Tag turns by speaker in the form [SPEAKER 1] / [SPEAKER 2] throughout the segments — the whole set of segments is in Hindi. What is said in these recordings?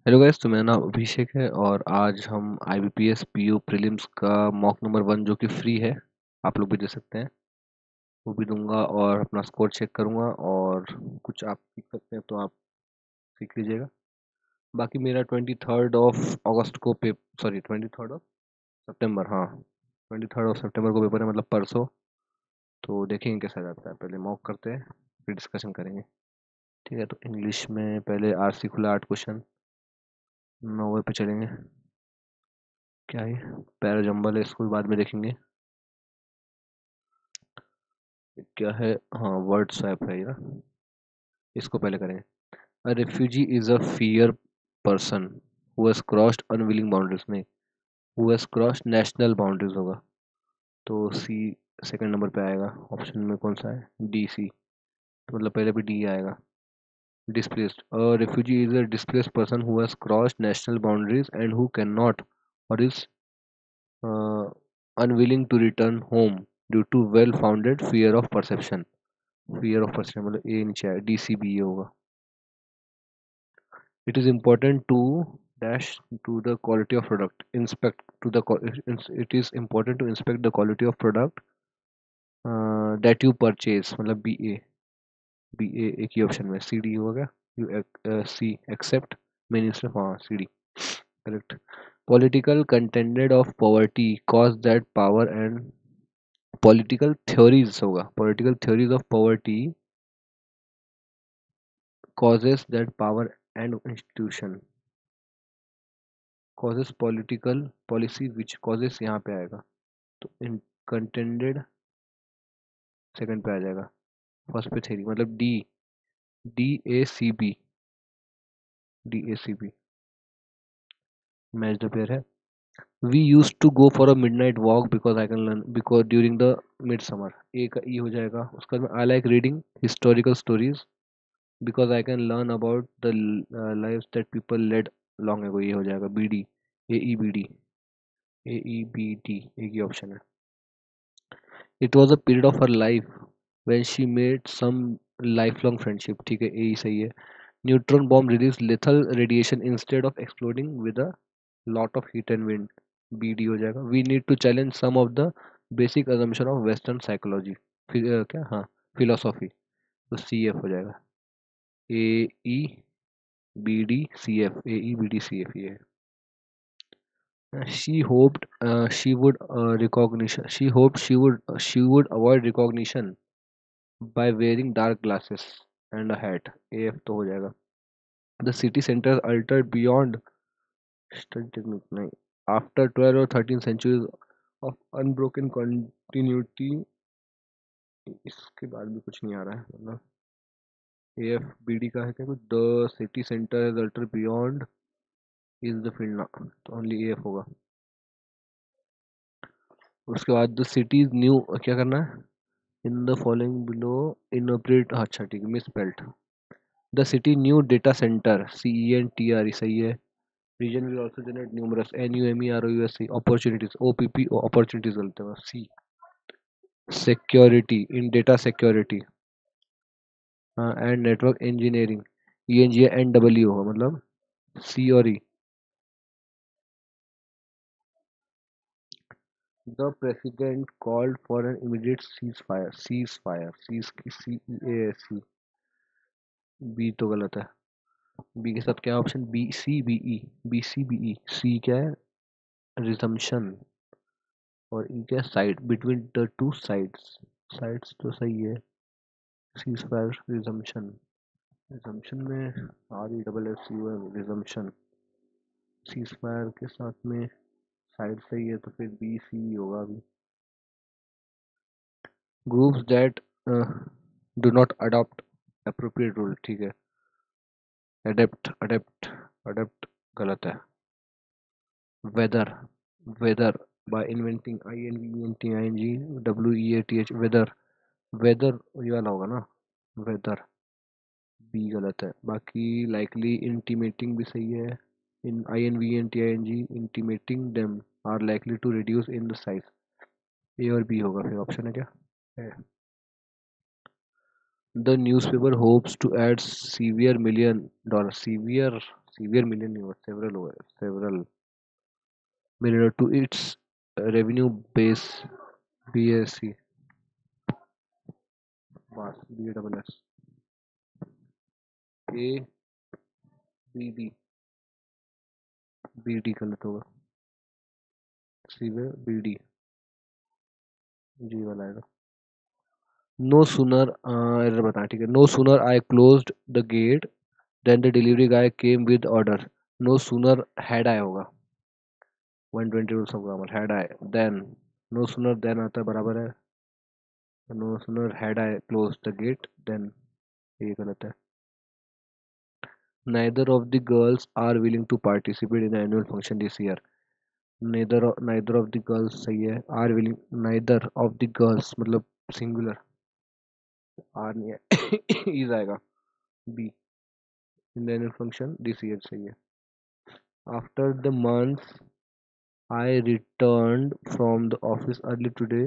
[SPEAKER 1] हेलो गाइस, तो मेरा नाम अभिषेक है और आज हम आईबीपीएस पीयू प्रीलिम्स का मॉक नंबर 1 जो कि फ्री है, आप लोग भी दे सकते हैं, वो भी दूंगा और अपना स्कोर चेक करूंगा। और कुछ आप सीख सकते हैं तो आप सीख लीजिएगा। बाकी मेरा 23rd ऑफ अगस्त को पे सॉरी 23rd ऑफ सितंबर, हाँ 23rd ऑफ सितंबर को पेपर है, मतलब परसों। तो देखेंगे कैसा जाता है, पहले मॉक करते हैं फिर डिस्कशन करेंगे। ठीक है, तो इंग्लिश में पहले आरसी खुला 8 क्वेश्चन, 9 पे चलेंगे। क्या है, पैरा जंबल है, इसको बाद में देखेंगे। क्या है, हाँ वर्ड स्वैप है ये ना, इसको पहले करेंगे। A refugee is a fear person who has crossed unwilling boundaries, नहीं, who has crossed national boundaries होगा। तो सी सेकंड नंबर पे आएगा। ऑप्शन में कौन सा है, डी सी, तो मतलब पहले भी डी आएगा। Displaced, a refugee is a displaced person who has crossed national boundaries and who can not or is unwilling to return home due to well founded fear of perception. Fear of perception मतलब ए नीचे आएगा, डी सी बी ए होगा। It is important to dash to the quality of product. Inspect to the it is important to inspect the quality of product that you purchase. मतलब बी ए एक ही ऑप्शन में, सी डी होगा। You see except main step, हाँ C D correct. Political contended of poverty cause that power and political theories होगा। Political theories of poverty causes that power and institution causes political policy which causes यहाँ पे आएगा। तो इन कंटेंडेड सेकंड पे आ जाएगा। फर्स्ट पे थ्योरी मतलब D, D A C B, D A C B match the pair है। We use to go for a midnight walk because I can learn because during the mid summer, A का ई हो जाएगा। उसका I like reading historical stories because I can learn about the lives that people led long ago, ये हो जाएगा B D, A E B D, A E B D एक ही ऑप्शन है। It was a period of her life when she made some lifelong friendship, ठीक है, यही सही है। Neutron bomb release lethal radiation instead of exploding with a lot of heat and wind, B D हो जाएगा। We need to challenge some of the basic assumption of western psychology, क्या, हाँ फिलोसॉफी, तो सी एफ हो जाएगा। A E B D C F, A E B D C F ये है। She hoped she would recognition. She would avoid recognition by wearing dark glasses and a hat. AF तो हो जाएगा। The city center is altered beyond study technique, नहीं, after 12 or 13 centuries of unbroken continuity। इसके बाद भी कुछ नहीं आ रहा है, मतलब AF BD का है क्या कुछ, the city center is altered beyond is the field ना, तो only AF होगा। उसके बाद the city is new, क्या करना है, in the following below inappropriate, अच्छा ठीक है, misspelled। The city new data center, CENTRE सही है। Region will also generate numerous NUMEROUSC opportunities, OPP opportunities बोलते हैं C। Security in data security and network engineering, ENGNW होगा, मतलब C और E। The president called for an immediate ceasefire, ceasefire, CEASE, B तो गलत है। बी के साथ क्या option, B C B E, B C B E, C क्या है, रिजम्पशन, और ई क्या, side, between the two sides, sides तो सही है। सीज फायर रिजम्पशन, रिजम्पशन में R E double S U M, resumption. Cease fire के साथ में साइड सही है, तो फिर बी सी होगा अभी। Groups that do not adopt appropriate rule, ठीक है। अडेप्ट अडेप्ट अडेप्ट गलत है। Whether, whether by inventing INVENTING whether, whether ये वाला होगा ना, वेदर, बी गलत है। बाकी लाइकली इंटीमेटिंग भी सही है। In INVENTING intimating them are likely to reduce in the size, A और बी होगा फिर, ऑप्शन है क्या है। The newspaper hopes to add severe $1 million, severe severe million नहीं हुआ, सेवरल हुआ है, several million to its revenue base BSC बस BASS ABD BD गलत होगा, सीवियर BD जी वाला आएगा। नो सुनर एरर बता, ठीक है। No sooner I closed the gate then the delivery guy came with order. No sooner had I होगा, 120 rules of grammar, had I then, no sooner then आता है बराबर है, no sooner had I close the gate then, ये गलत है। neither of the girls are willing to participate in the annual function this year। neither of the girls सही है, are willing, neither of the girls मतलब सिंगुलर, आर नहीं है इज आएगा, B in the annual function this year सही है। after the month I returned from the office early today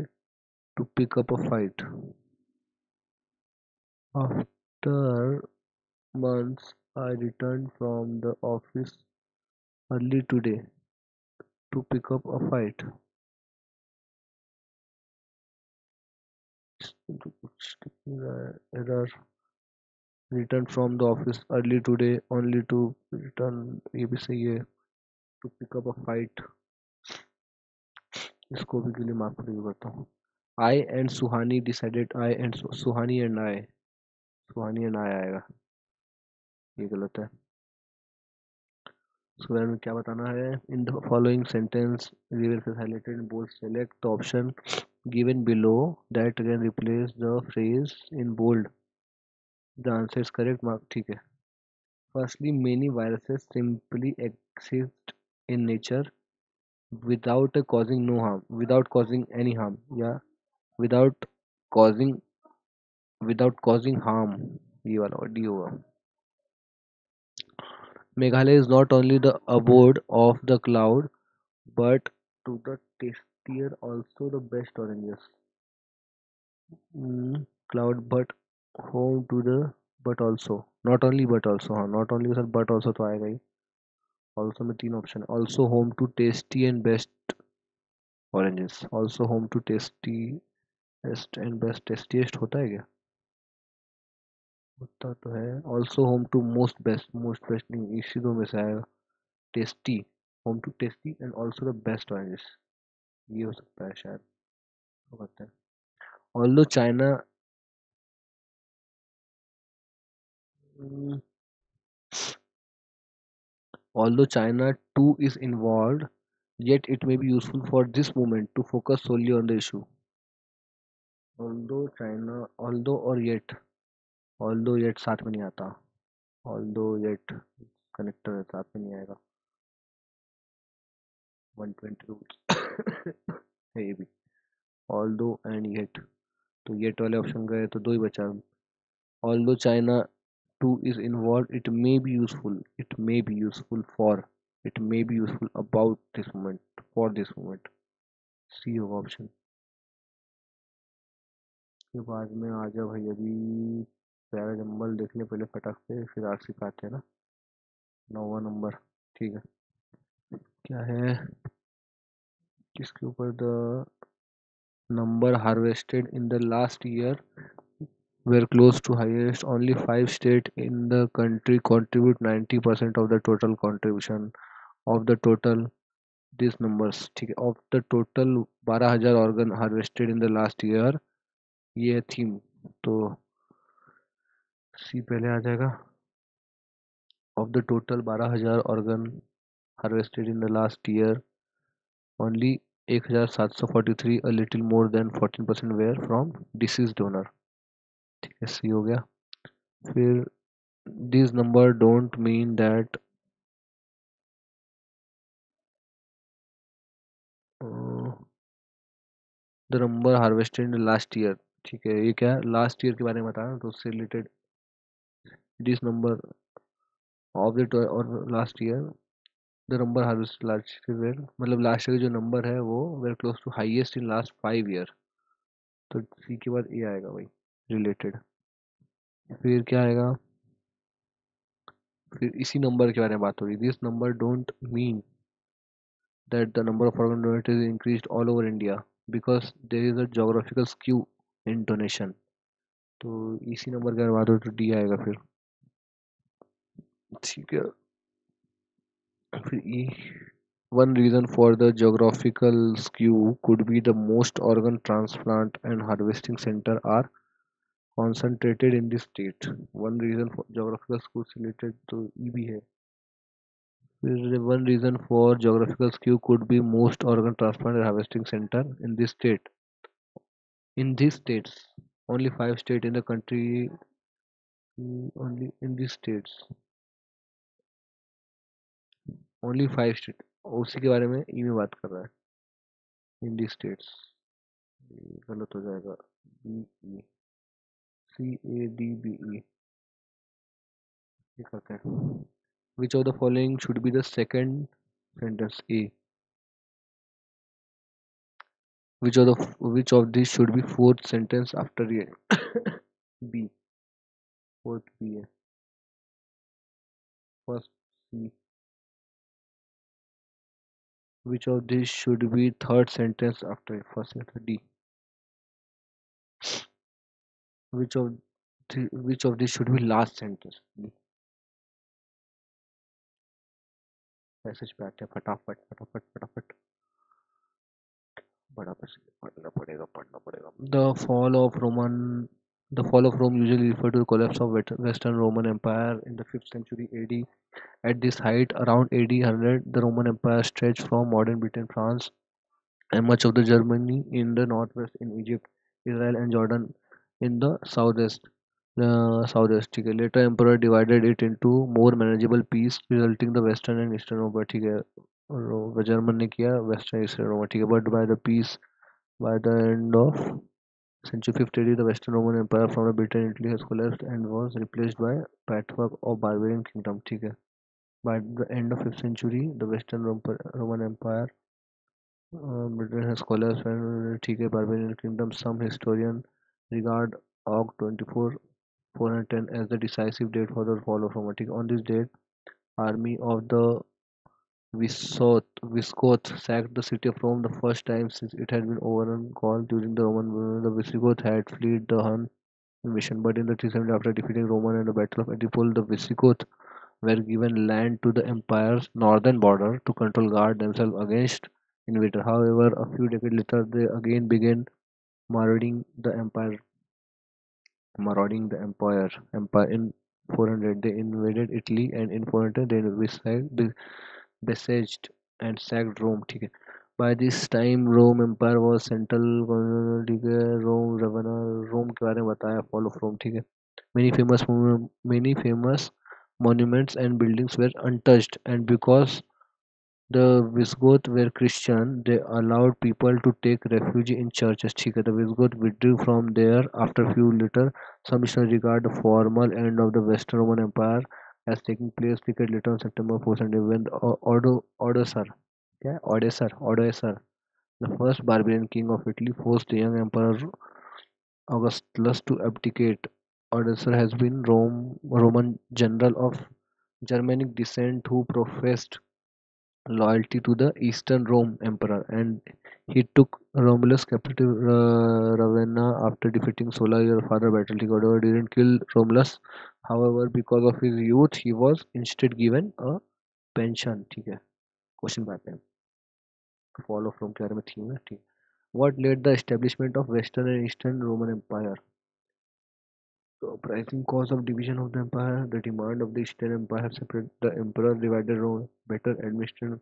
[SPEAKER 1] to pick up a fight। after months I returned from the office early today to pick up a fight। error, return from the office early today only to return, ये भी सही है, to pick up a fight, इसको भी के लिए मार्क रिव्यू करता हूँ। I and Suhani decided, I and Suhani and I, Suhani and I आएगा, ये गलत है। So then क्या बताना है, in the following sentence reverse is highlighted in bold, select the option given below that can replace the phrase in bold, the answer is correct mark, ठीक है। Firstly, many viruses simply exist in nature without causing no harm, without causing any harm, या without causing, without causing harm, ये वाला डी होगा। Meghalaya is not only the abode of the cloud but to the tastier also the best oranges। cloud but home to the, but also, not only but also, हाँ not only के साथ but also तो आएगा ही। also में तीन ऑप्शन है, also home to tasty and best oranges, also home to tasty best and best, tastiest होता है क्या, होता तो है। also home to most best, most best नहीं, इसी दो में से आएगा, tasty, home to tasty and also the best oranges, ये हो सकता है शायद, हो सकता है। Although China, although China too is involved, yet it may be useful for this moment to focus solely on the issue। although China, although और yet, although yet साथ में नहीं आता, although yet कनेक्टर है, साथ में नहीं आएगा, 120 रूल्स है ये भी, although and yet, तो yet वाले ऑप्शन गए तो दो ही बचा। although China too is involved, it may be useful, it may be useful for, it may be useful about this moment, for this moment, सी होगा ऑप्शन। के बाद में आ जा भाई, अभी प्यारा जंबल देख ले पहले फटाक से, फिर आरसी पे आते हैं ना, 9वां नंबर, ठीक है। क्या है, किसके ऊपर, the number harvested in the last year were close to highest, only 5 states in the country contribute 90% of the total contribution of the total these numbers, ठीक है। of the total 12,000 organ harvested in the last year, ये है थीम, तो सी पहले आ जाएगा। of the total 12,000 organ harvested in the last year, only 1,743, a little more than 14% were from deceased donor, ठीक है, सी हो गया। फिर these number don't mean that the number harvested in last year, ठीक है, ये क्या है, लास्ट ईयर के बारे में बताया, तो उससे related this number of the और last year, the number harvest last year, मतलब लास्ट ईयर जो नंबर है वो were close to highest in last 5 year, तो सी के बाद ए आएगा भाई, रिलेटेड। फिर क्या आएगा, फिर इसी नंबर के बारे में बात हो रही है। This number don't mean that the number of organ donors is increased all over India because there is a geographical skew in donation. तो इसी नंबर के बारे में बात हो तो डी आएगा फिर। ठीक है, फिर ई one reason for the geographical skew could be the most organ transplant and harvesting center are concentrated in this state. One reason for geographical skew से related तो ई भी है। फिर one reason for geographical skew could be most organ transplant and harvesting center in this state. In these states, only five states in the country, only in these states, only five states, उसी के बारे में ई में बात कर रहा है। इन दी स्टेट्स गलत हो जाएगा। बी ई CADBE ये करते हैं। Which of the following should be the second sentence? A. Which of these should be fourth sentence after A? B. Fourth B है। First C. Which of these should be third sentence after A? First sentence D. Which of which of these should be last sentence? D. Message पे आते हैं फटाफट फटाफट फटाफट फटाफट से पढ़ना पड़ेगा। The fall of Rome usually referred to the collapse of Western Roman Empire in the 5th century AD. At this height, around AD 100, the Roman Empire stretched from modern Britain, France, and much of the Germany in the northwest, in Egypt, Israel, and Jordan in the southwest. ठीक है, later emperor divided it into more manageable piece, resulting the Western and Eastern Rome. ठीक है, जर्मन ने किया वेस्टर्न ईस्टर्न रोमा। ठीक है, but by the end of century 5th AD, the Western Roman Empire from the Britain Italy has collapsed and was replaced by patchwork of barbarian kingdom. ठीक है, by the end of 5th century, the Western Roman Empire Britain has collapsed and ठीक है, barbarian kingdom. Some historians regard Aug 24 410 as the decisive date for the fall of Rome. ठीक है, on this date, army of the Visigoths sacked the city of Rome the first time since it had been overrun. Called during the Roman war, the Visigoths had fled the Hun invasion, but in the 370 after defeating Roman and the Battle of Adrianople, the Visigoths were given land to the empire's northern border to control guard themselves against invader. However, a few decades later, they again began marauding the empire. Empire in 400, they invaded Italy, and in 400, they besieged and sacked Rome. ठीक है, by this time Rome Empire was central ठीक है, Rome के बारे में बताया, fall of Rome। ठीक है, many famous monuments and buildings were untouched, and because the Visigoths were Christian, they allowed people to take refuge in churches. ठीक है, the Visigoths withdrew from there after a few later. Some historians regard the formal end of the Western Roman Empire as taking place decades later on September 470 when Odoacer, क्या है? Odoacer, the first barbarian king of Italy, forced the young emperor Augustulus to abdicate. Odoacer has been Roman general of Germanic descent who professed loyalty to the Eastern Rome Emperor, and he took Romulus' capital Ravenna after defeating Sulla, your father. Battle However, didn't kill Romulus. However, because of his youth, he was instead given a pension. ठीक है, क्वेश्चन पे आते हैं। फॉल ऑफ रोम के बारे में थीम है। ठीक, what led the establishment of Western and Eastern Roman Empire? The uprising cause of division of the empire, the demand of the Eastern Empire separate the emperor, divided Rome, better administration,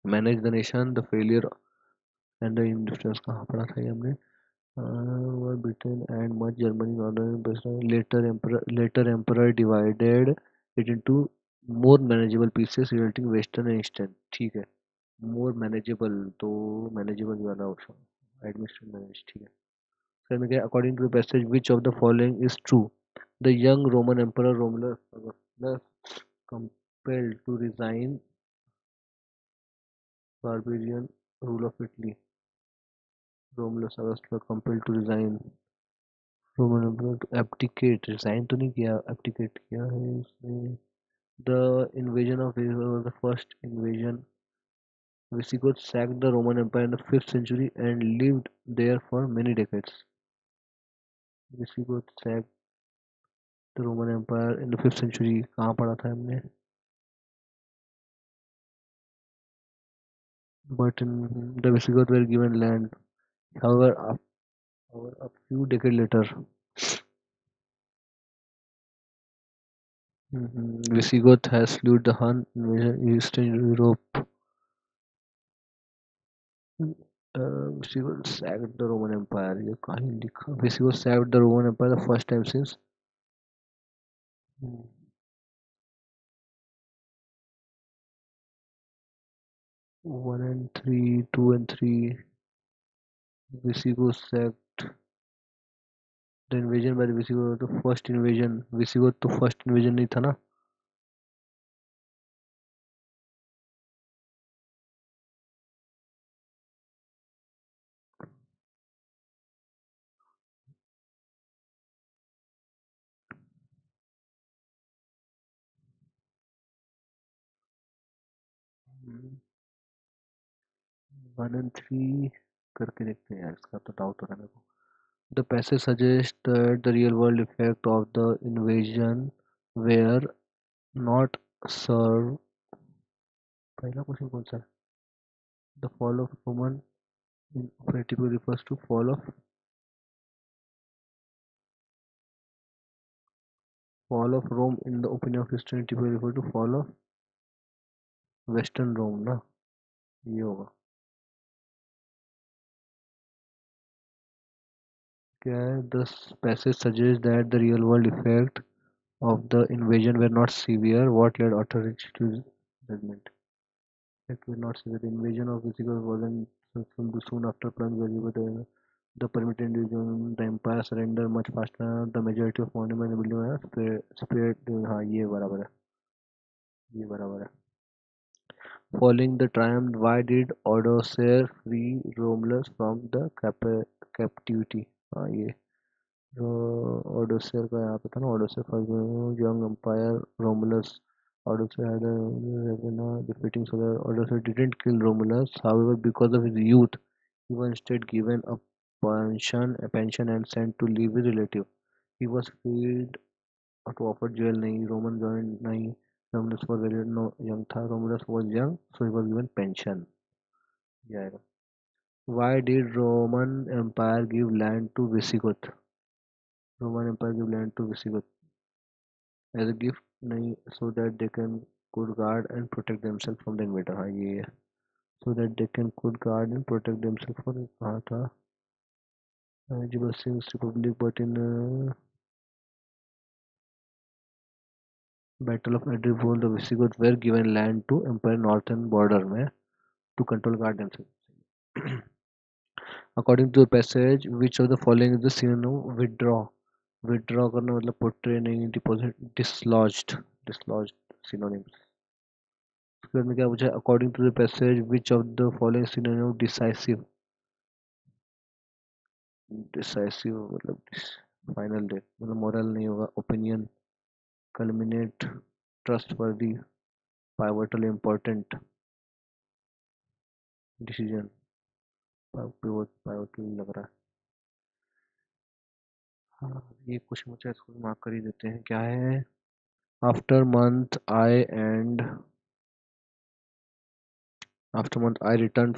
[SPEAKER 1] manage the nation, the failure and the indifference कहाँ पढ़ा था ये हमने? Britain and much Germany, northern later emperor divided it into more manageable pieces resulting western and eastern। ठीक है, more manageable तो manageable वाला ऑप्शन एडमिनिस्ट्रेशन मैनेज। ठीक है, फिर में क्या, according to the passage which of the following is true? The young Roman emperor Romulus Augustulus compelled to resign barbarian rule of Italy। Romulus Augustulus compelled to resign Roman emperor to abdicate, resign तो नहीं किया, abdicate किया है इसने। The invasion of Israel was the first invasion. Visigoths sacked the Roman Empire in the 5th century and lived there for many decades. Visigoths sacked the Roman Empire in the 5th century. कहाँ पढ़ा था हमने? But the Visigoths were given land. However, a few decades later, Visigoth has slew the Hun invasion in Eastern Europe. Visigoth sacked the Roman Empire. ये कहीं लिखा? Visigoth sacked the Roman Empire the first time since 1 and 3, 2 and 3. Visigoth sacked the invasion by the Visigoth. The first invasion. Visigoth तो first invasion नहीं था ना? वन एंड थ्री करके देखते हैं यार, इसका तो डाउट हो रहा है मेरे को. The passage suggests that the real world effect of the invasion were not served. पहला क्वेश्चन कौन सा है? The fall of Roman in operative refers to fall of Rome in the opinion of history typically refer to fall of Western Rome ना, ये होगा. क्या है? The passage suggests that the real world effect of the invasion were not severe. What led authorities to judgment? It were not severe. The invasion of Visigoths wasn't successful soon after plunge value, but the permitted invasion, the empire surrendered much faster. The majority of monuments and buildings were spared. हाँ ये बराबर है, ये बराबर है. Following the triumph, why did Odoacer free Romulus from the captivity? हाँ ये Odoacer का यहाँ पे था ना. Odoacer first young empire Romulus. Odoacer had a Ravenna defeating so that Odoacer didn't kill Romulus. However, because of his youth, he was instead given a pension and sent to live with relative. He was freed to offer jail नहीं. Roman joined नहीं. Romulus was very no, young था. Romulus was young, so he was given pension. ये आएगा. Why did Roman Empire give land to Visigoth? Roman Empire give land to Visigoth as a gift नहीं, so that they can could guard and protect themselves from the invader. हाँ ये है. So that they can could guard and protect themselves from. कहाँ था? Gibraltar's Republic, but in Battle of Adrianople, the Visigoths were given land to Empire northern border में to control guard themselves. According to the passage, which of the following is the synonym withdraw? Withdraw करना मतलब portray नहीं, deposit, dislodged synonyms. उसके बाद में क्या पूछा? According to the passage, which of the following synonym decisive? Decisive मतलब final day मतलब moral नहीं होगा. Opinion, culminate, trustworthy, pivotal, important, decision. pivotal लग रहा है. हाँ ये क्वेश्चन मुझे इसको मार्क कर ही देते हैं. क्या है? After month I and after month I returned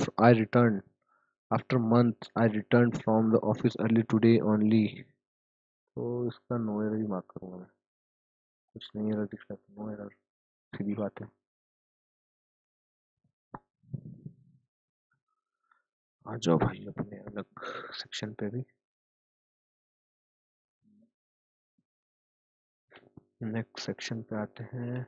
[SPEAKER 1] after month I returned from the office early today only. तो इसका नो एरर ही मार्क करूंगा मैं. कुछ नहीं एरर दिख रहा है. नो एरर, सीधी बात है. आ जाओ भाई अपने अलग सेक्शन पे भी. नेक्स्ट सेक्शन पे आते हैं.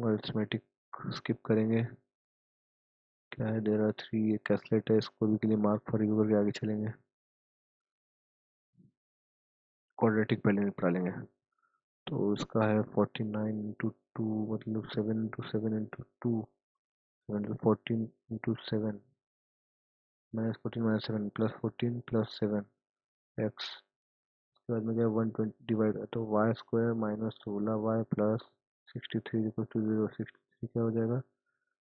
[SPEAKER 1] अरिथमेटिक स्किप करेंगे. क्या है? There are three. ये कैसलेट है, इसको भी के लिए मार्क फॉर यू करके आगे चलेंगे. क्वाड्रेटिक पहले निपटा लेंगे. तो इसका है 49 into 2 मतलब 7 into 7 into 2. 7 to 14 into 7. -14 -7 +14 +7 x। उसके बाद में क्या 120 डिवाइड, तो y square -16y plus 63 equal to 0। 63 क्या हो जाएगा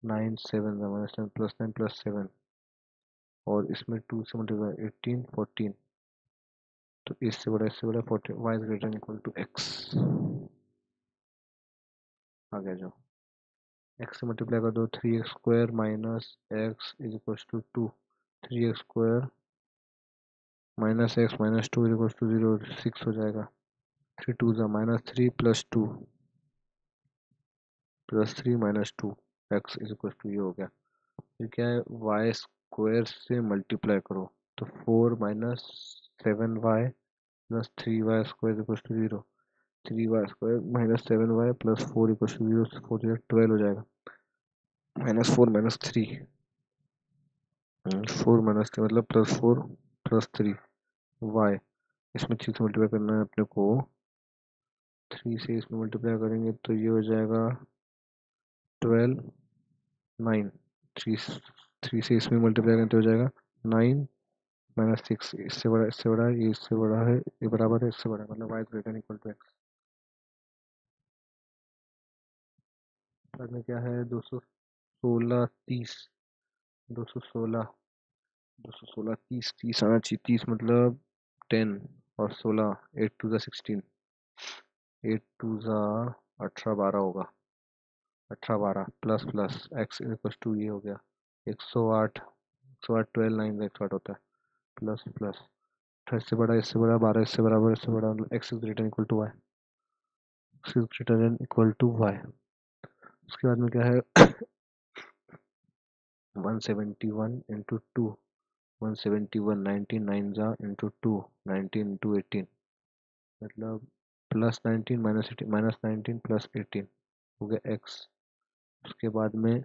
[SPEAKER 1] 9 7 -10 +9 +7 और इसमें 2 से मल्टीप्लाई 18 14। तो इससे बड़ा 14 y is greater equal to x। आ गया जो x से मल्टीप्लाई कर दो 3x square minus x is equal to 2। 3x square minus x minus 2 is equal to 0 6 हो जाएगा। 3 2 ज़ा -3 +2 +3 -2 x इज इक्वल टू ये हो गया। फिर क्या है वाई स्क्वायर से मल्टीप्लाई करो तो 4 -7y plus 3y square equal to 0। 3y square -7y plus 4 equal to 0। 4 12 हो जाएगा। -4 -3 4 -3 मतलब +4 +3 y। इसमें 3 से मल्टीप्लाई करना है अपने को। 3 से इसमें मल्टीप्लाई करेंगे तो ये हो जाएगा 12 9। 3 से इसमें मल्टीप्लाई करेंगे तो हो जाएगा 9 -6। इससे बड़ा है, ये इससे बड़ा है, ये बराबर है, इससे बड़ा है, मतलब y greater equal to x। बाद में क्या है 216 30 216 216 30 30 आना चाहिए। 30 मतलब 10 और 16 8 2 ज़ा 16 8 2 ज़ा 18 12 होगा। 18 12 plus plus x equal to ये हो गया 108। 108 12 9 108 होता है प्लस प्लस 18 इससे बड़ा 12 इससे बराबर इससे बड़ा मतलब x is greater equal to y। x is greater equal to y। उसके बाद में क्या है 171 इंटू 2 171 19 9 जा इंटू 2 19 इंटू 18 मतलब +19 -18 -19 +18 हो गया x। उसके बाद में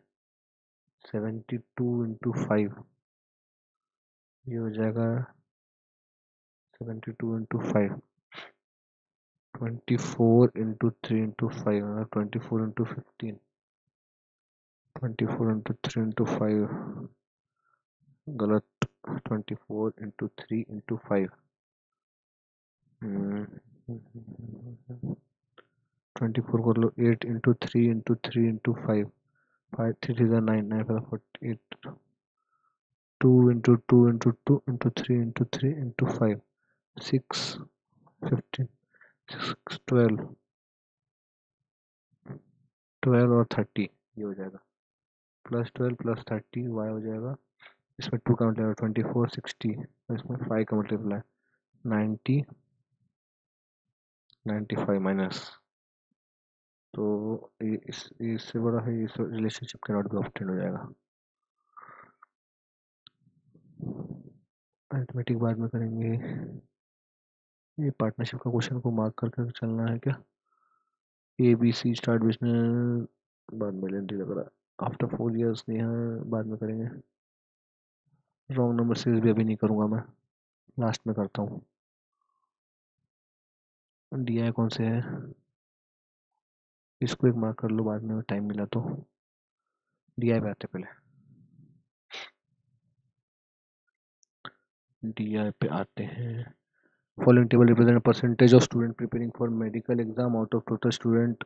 [SPEAKER 1] 72 इंटू 5 ये हो जाएगा 72 इंटू 5 24 इंटू 3 इंटू 5 मतलब 24 इंटू 15 24 इंटू 3 इंटू 5 गलत 24 इंटू 3 इंटू 5 24 कर लो 8 into 3 into 3 into 5 5 3 3 9 9 48 2 into 2 into 2 into 3 into 3 into 5 6 15 6 12 12 और 30 ये हो जाएगा +12 +30 y हो जाएगा। इसमें 2 का मल्टीप्लाई 24 60 और इसमें 5 का मल्टीप्लाई 90 95 माइनस। तो इससे बड़ा है इस रिलेशनशिप के नॉट बी ऑब्टेन हो जाएगा। अरिथमेटिक बाद में करेंगे। ये पार्टनरशिप का क्वेश्चन को मार्क करके चलना है क्या। ABC स्टार्ट बिजनेस बाद में लेंदी लग रहा है आफ्टर 4 इयर्स नहीं है बाद में करेंगे। रॉन्ग नंबर सीरीज भी अभी नहीं करूँगा मैं लास्ट में करता हूँ। DI कौन से है इसको एक मार्क कर लो बाद में टाइम मिला तो। DI पे आते पहले DI पे आते हैं। Following table represent percentage of student preparing for medical exam out of total student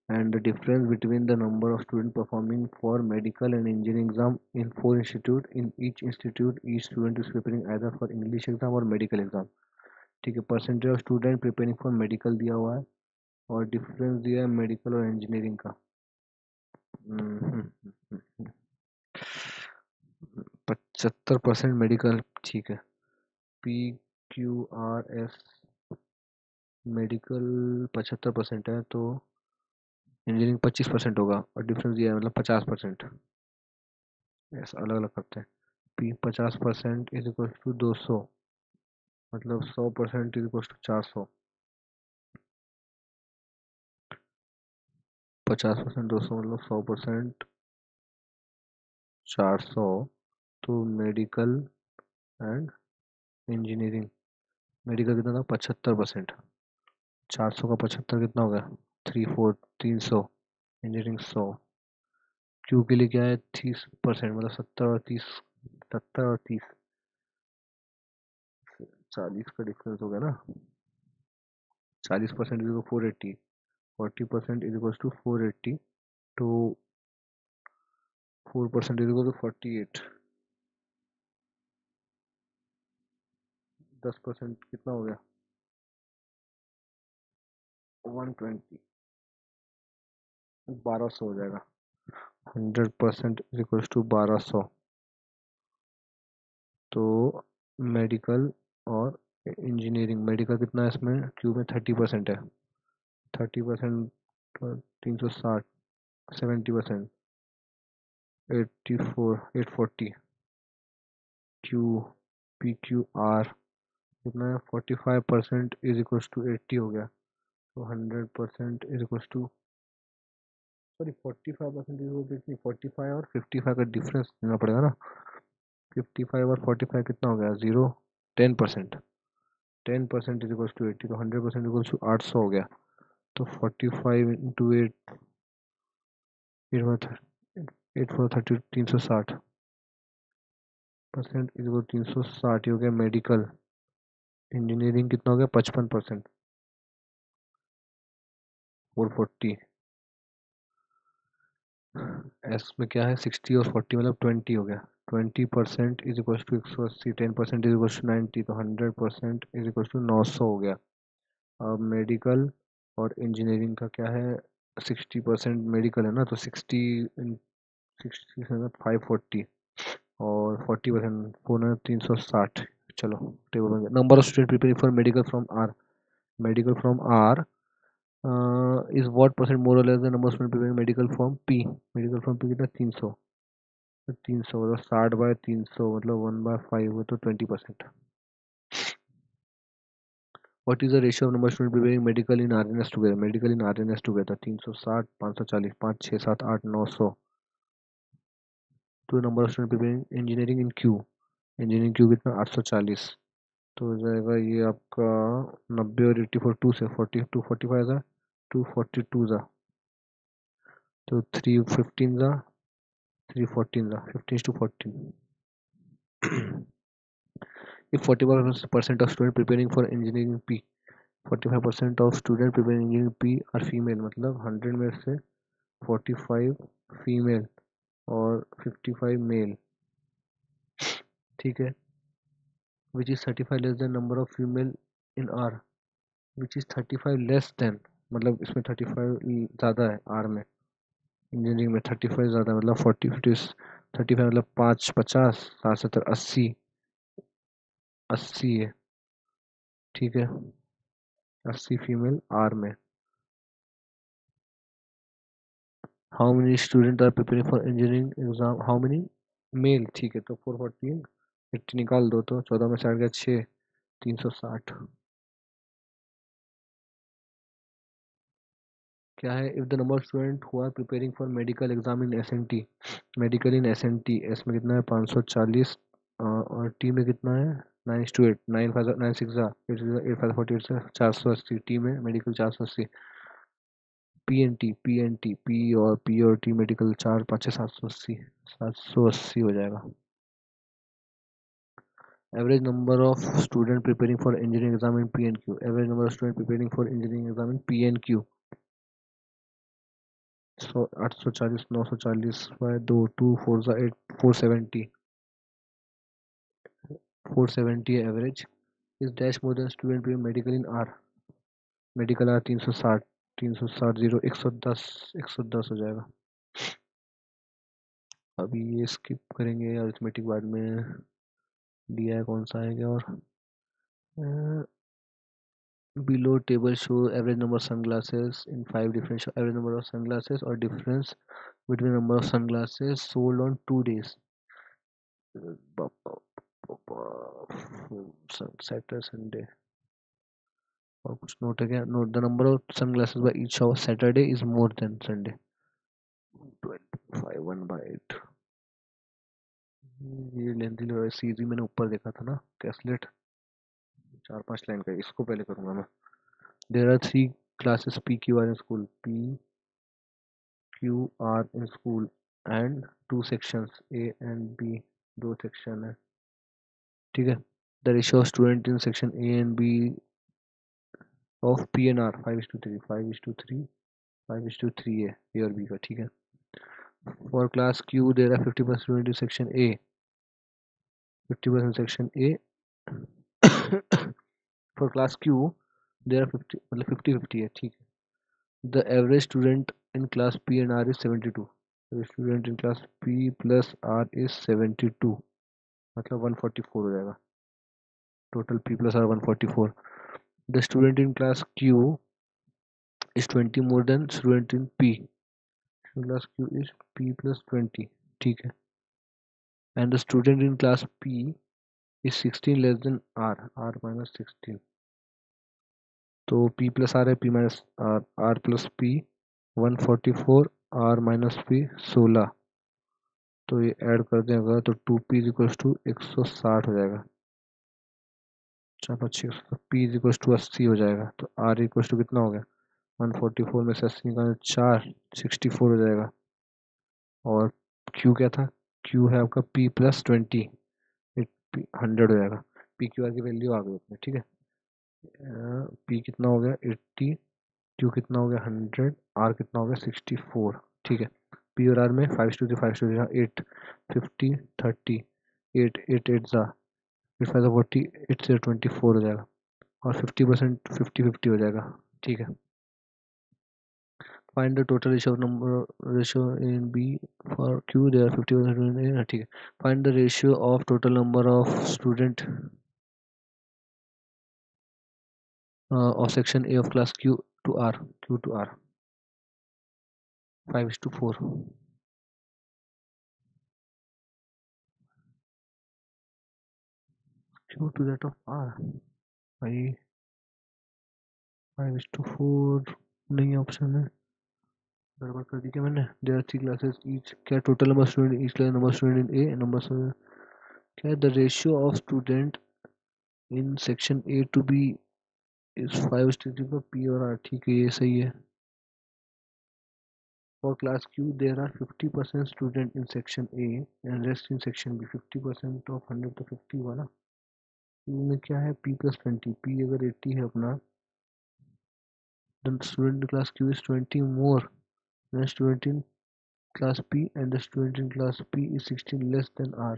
[SPEAKER 1] and the difference between the number of student performing for medical and engineering exam in 4 institute. In each institute each student is preparing either for English exam और medical exam। ठीक है percentage of student preparing for medical दिया हुआ है और डिफरेंस दिया है मेडिकल और इंजीनियरिंग का। 75% मेडिकल ठीक है। PQRS मेडिकल 75% है तो इंजीनियरिंग 25% होगा और डिफरेंस दिया है मतलब 50%। ऐसा अलग अलग करते हैं। P 50% इज इक्वल टू 200 मतलब 100% इज इक्वल टू 400। 50% 200 मतलब 100% 400। तो मेडिकल एंड इंजीनियरिंग मेडिकल कितना था 75%। 400 का 75 कितना हो गया 300। इंजीनियरिंग 100। क्यू के लिए क्या है 30% मतलब 70 और 30 78 और 30, 40 का डिफरेंस हो गया ना। 40% is equal 480, 40% is equal to 480, तो 4% इज इक्वल टू 48, 10% कितना हो गया 120, 1200 हो जाएगा। 100% इज इक्वल टू 1200। तो मेडिकल और इंजीनियरिंग, मेडिकल कितना है इसमें, क्यू में 30% है, 30% 360, 70%, 840, क्यू पी क्यू आर कितना है 45% इज इक्वल टू 80 हो गया। तो 100% is equal to, sorry 45% is equal to 45 और 55 का डिफरेंस देना पड़ेगा ना। 55 और 45 कितना हो गया, 0, 10%, 10% इज इक्वल टू 80, तो 100% इक्वल टू 800 हो गया। तो 45 इंटू 8, 8 4 30, 360% इज इक्वल 360 हो गया मेडिकल। इंजीनियरिंग कितना हो गया 55%, 440। एस में क्या है 60 और 40 मतलब 20 हो गया। 20% is equal to 180, 10% is equal to 90, तो 100% इज इक्वल टू 900 हो गया। अब मेडिकल और इंजीनियरिंग का क्या है, 60% मेडिकल है ना, तो 60 से 540 और 40% 360। चलो टेबल बन गया। Number of student preparing for medical from R, medical from R is what percent more or less the number of student preparing medical from P, medical from P कितना 300, तो 300 मतलब 60/300 मतलब 1/5 हो तो 20%। What is the ratio of number of students preparing medical in RNS together? Medical in RNS together 360, 540, 5, 6, 7, 8, 900 to number of students preparing engineering in Q, engineering Q कितना 840, तो हो जाएगा ये आपका 90 और 84 2 से 42 45 था, 242 था, तो 315 था, 314 था, 15:14। If 45% of students preparing for engineering P, 45% of students preparing engineering P are female, मतलब 100 में से 45 फीमेल और 55 मेल, ठीक है। Which is 35 less than number of female in are, which is 35 less than मतलब इसमें 35 ज़्यादा है आर में, इंजीनियरिंग में 35 ज़्यादा है, मतलब 35 मतलब 5 50 7 70 80, 80 है, ठीक है, 80 फीमेल आर में। How many student are preparing for engineering exam, how many male, ठीक है, तो 414 80 निकाल दो तो 14 में से 8 गया 6, 360। क्या है, if the number of student who are preparing for medical exam in S N T, medical in S N T, S में कितना है 540 और टी में कितना है 9:8, 9 6 8 5 48 से 480, टी में मेडिकल 480, पी और टी मेडिकल 4 5 6 780, 780 हो जाएगा। Average number of student preparing for engineering exam in P N Q, average number of student preparing for engineering exam in P N Q, 840 940 by 2 2 4 8 470, 470 है एवरेज। इस डैश मोर देन स्टूडेंट भी medical in R, medical R 360, 360 0 110, 110 हो जाएगा। अभी ये स्किप करेंगे, अरिथमेटिक बाद में दिया है कौन सा आएगा। और below table show average number of sunglasses in 5 different average number of sunglasses or difference between number of sunglasses sold on 2 days, Saturday Sunday, और कुछ नोट है क्या, note the number of sunglasses by each of Saturday is more than Sunday, 25 1/8। ये लेंथी लग रहा है, सीधी मैंने ऊपर देखा था ना कैसलेट, 4 5 लाइन का, इसको पहले करूंगा मैं। There are 3 classes P Q R in school, P Q R in school and 2 sections A and B, दो सेक्शन है, ठीक है। The ratio of student in section A and B of P N R 5:3, 5:3, 5:3 है ए और बी का, ठीक है। For class Q there are 50% student in section A, 50% section A. For class Q there are 50, मतलब 50-50 है, ठीक है। The average student in class P and R is 72, student in class P plus R is 72, मतलब 144 हो जाएगा। Total P plus R 144। The student in class Q is 20 more than student in P. Class Q is P plus 20, ठीक है। And the student in class P is 16 less than R, R minus 16. तो P plus R है, P minus R, R plus P 144, R minus P 16। तो ये ऐड कर दें अगर तो 2P इज इक्वल टू 160 हो जाएगा। चार पच्ची P इज इक्वल टू 80 हो जाएगा। तो R इक्वल टू कितना हो गया, 144 में से 80 निकालना 4, 64 हो जाएगा। और Q क्या था, Q है आपका P प्लस 20, 100 हो जाएगा। पी क्यू आर की वैल्यू आ गई अपने, ठीक है। पी कितना हो गया 80, क्यू कितना हो गया 100, आर कितना हो गया 64, ठीक है। पी और आर में 5:3, 5:3, 8, 50, 30, 8, 8, 8 जा 8 5 40, 8 से 24 हो जाएगा। और 50% 50-50 हो जाएगा, ठीक है। Find the total ratio of number ratio in B for Q there 50% in, ठीक है। Find the ratio of total number of student of section A of class Q to R, Q to R, 5:4, Q to that of R, भाई 5:4 नहीं ऑप्शन है, गड़बड़ कर दी क्या मैंने। देयर आर 3 क्लासेस ईच, क्या total number student each class, number student in A, number क्या the ratio of student in section A to B is 5:3 P और आर, ठीक है ये सही है। For class Q, there are 50% student in section A and rest in section B. 50% of 100 तो 50 हुआ ना। Q में क्या है P plus 20, P अगर 80 है अपना, then student in class Q is 20 more than student in class P and the student in class P is 16 less than R.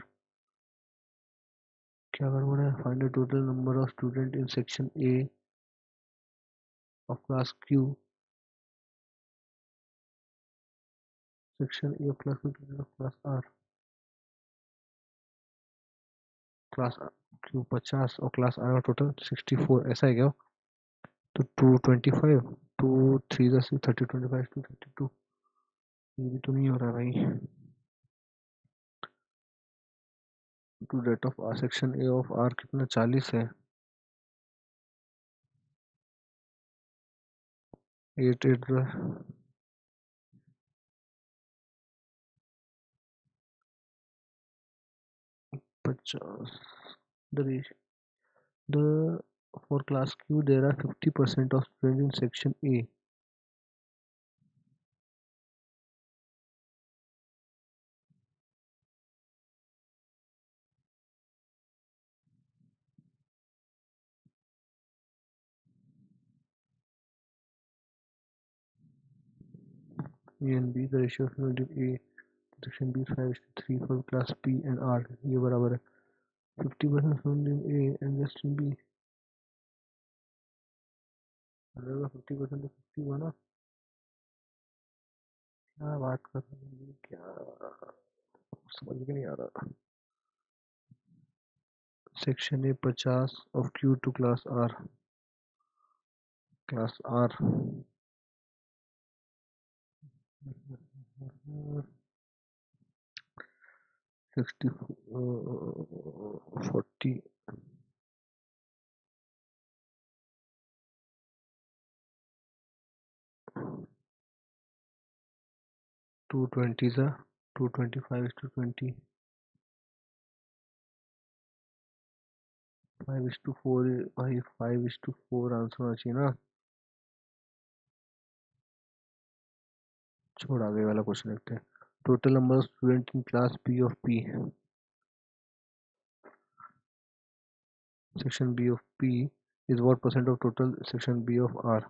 [SPEAKER 1] क्या गड़बड़ है, find the total number of student in section A of class Q, section A of class Q of class R, class Q 50 और class R का टोटल 64, ऐसा है क्या। तो 225, 2 3 30, 25 232, ये भी तो नहीं हो रहा भाई। To date of R section A of R कितना 40 है, 8 8 50। The the for class Q there are 50% of students in section A, A and B, the ratio of student in A section B is 5:3 for class P and R, ये बराबर है 50% student in A and rest in B, 50% तो 50 हुआ ना। क्या बात कर रहे हैं, क्या समझ में नहीं आ रहा। Section A 50 of Q to class R, class R 60 40 220 सा 225:20, 5:4 भाई, 5:4 आंसर होना चाहिए ना। छोड़ आगे वाला क्वेश्चन देखते हैं। Total number of student in class P of P, section B of P is what percent of total section B of R?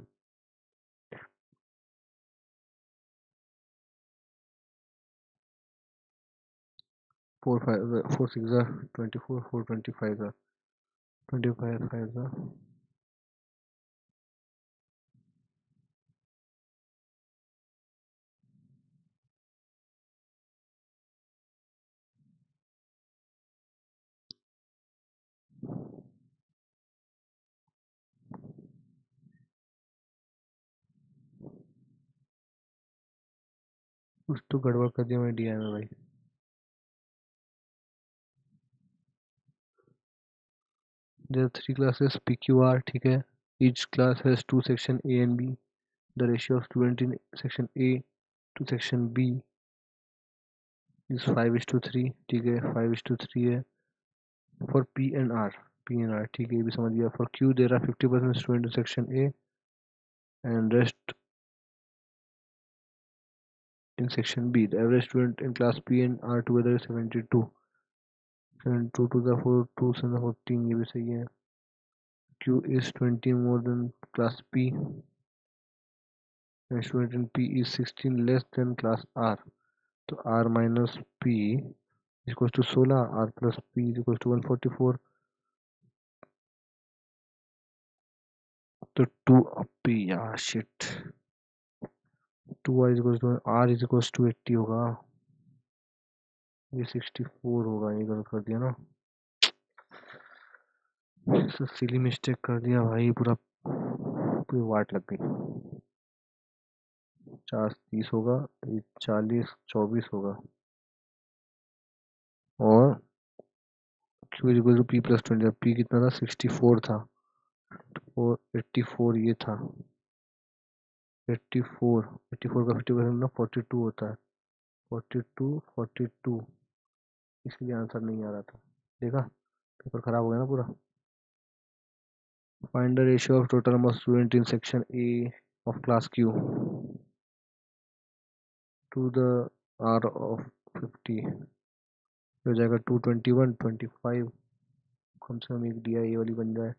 [SPEAKER 1] 4 6 are 24, 4 25 are 25 5 are कुछ तो गड़बड़ कर दिया मैंने DI में भाई। There are three classes PQR, ठीक है। Each class has two section A and B. The ratio of student in section A to section B is 5:3, ठीक है 5:3 है। For P and R, ठीक है ये भी समझ गया। For Q there are 50% student in section A and rest in section B. The average student in class P and R together is 72. 72 to the 4 2 से 14, ये भी सही है। Q is 20 more than class P and student in P is 16 less than class R. तो R minus P is equals to 16, R plus P is equals to 144. तो 2P यार shit, 2R is equals to R is equals to 80 होगा, ये 64 होगा, ये गलत कर दिया ना, सिली मिस्टेक कर दिया भाई, पूरा पूरी वाट लग गई। 50 30 होगा, ये 40 24 होगा, और Q is equal to P plus 20, P कितना था 64 था, और 84 ये था, 84 84 का 50% ना 42 होता है, 42 42, इसलिए आंसर नहीं आ रहा था। देखा, पेपर खराब हो गया ना पूरा। Find the ratio of total number of student in section A of class Q to the R of 50, हो जाएगा 221 25, कम से कम एक दिया, ये वाली बन जाए